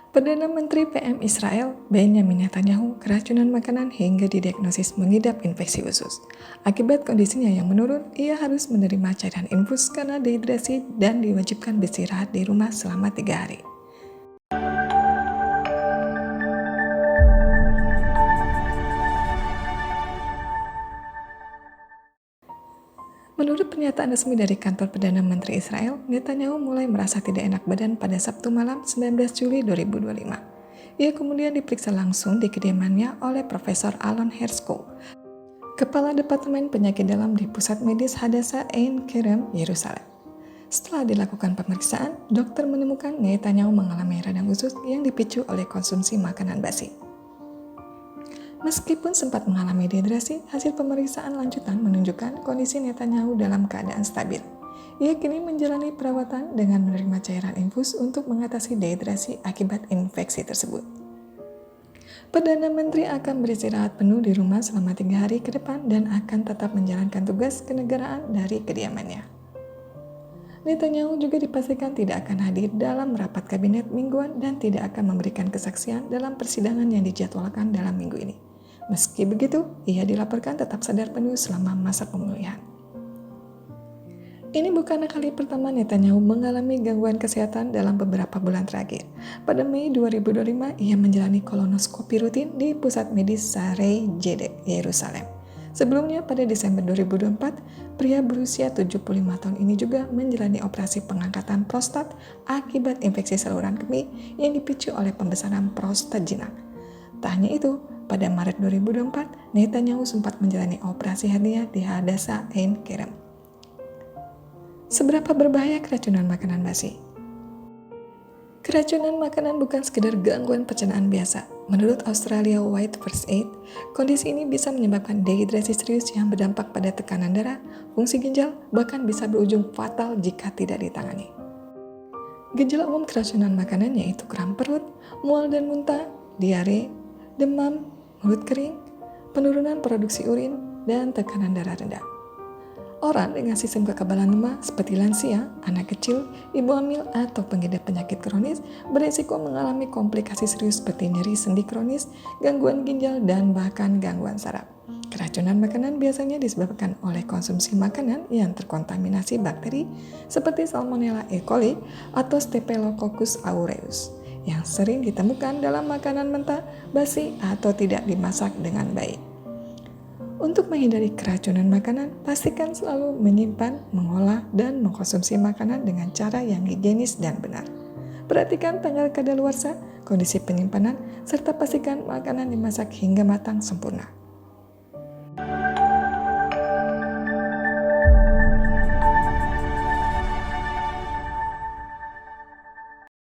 Perdana Menteri PM Israel, Benjamin Netanyahu, keracunan makanan hingga didiagnosis mengidap infeksi usus. Akibat kondisinya yang menurun, ia harus menerima cairan infus karena dehidrasi dan diwajibkan beristirahat di rumah selama 3 hari. Menurut pernyataan resmi dari kantor Perdana Menteri Israel, Netanyahu mulai merasa tidak enak badan pada Sabtu malam 19 Juli 2025. Ia kemudian diperiksa langsung di kediamannya oleh Profesor Alon Hershko, Kepala Departemen Penyakit Dalam di Pusat Medis Hadassah Ein Kerem, Yerusalem. Setelah dilakukan pemeriksaan, dokter menemukan Netanyahu mengalami radang usus yang dipicu oleh konsumsi makanan basi. Meskipun sempat mengalami dehidrasi, hasil pemeriksaan lanjutan menunjukkan kondisi Netanyahu dalam keadaan stabil. Ia kini menjalani perawatan dengan menerima cairan infus untuk mengatasi dehidrasi akibat infeksi tersebut. Perdana Menteri akan beristirahat penuh di rumah selama 3 hari ke depan dan akan tetap menjalankan tugas kenegaraan dari kediamannya. Netanyahu juga dipastikan tidak akan hadir dalam rapat kabinet mingguan dan tidak akan memberikan kesaksian dalam persidangan yang dijadwalkan dalam minggu ini. Meski begitu, ia dilaporkan tetap sadar penuh selama masa pemulihan. Ini bukanlah kali pertama Netanyahu mengalami gangguan kesehatan dalam beberapa bulan terakhir. Pada Mei 2025, ia menjalani kolonoskopi rutin di Pusat Medis Shaarei Zedek, Yerusalem. Sebelumnya, pada Desember 2024, pria berusia 75 tahun ini juga menjalani operasi pengangkatan prostat akibat infeksi saluran kemih yang dipicu oleh pembesaran prostat jinak. Tak hanya itu, pada Maret 2024, Netanyahu sempat menjalani operasi hernia di Hadassah Ein Kerem. Seberapa berbahaya keracunan makanan basi? Keracunan makanan bukan sekedar gangguan pencernaan biasa. Menurut Australia White First Aid, kondisi ini bisa menyebabkan dehidrasi serius yang berdampak pada tekanan darah, fungsi ginjal, bahkan bisa berujung fatal jika tidak ditangani. Gejala umum keracunan makanan yaitu kram perut, mual dan muntah, diare, demam, mulut kering, penurunan produksi urin, dan tekanan darah rendah. Orang dengan sistem kekebalan lemah seperti lansia, anak kecil, ibu hamil, atau pengidap penyakit kronis berisiko mengalami komplikasi serius seperti nyeri sendi kronis, gangguan ginjal, dan bahkan gangguan saraf. Keracunan makanan biasanya disebabkan oleh konsumsi makanan yang terkontaminasi bakteri seperti Salmonella E. coli atau Staphylococcus aureus yang sering ditemukan dalam makanan mentah, basi, atau tidak dimasak dengan baik. Untuk menghindari keracunan makanan, pastikan selalu menyimpan, mengolah, dan mengkonsumsi makanan dengan cara yang higienis dan benar. Perhatikan tanggal kadaluarsa, kondisi penyimpanan, serta pastikan makanan dimasak hingga matang sempurna.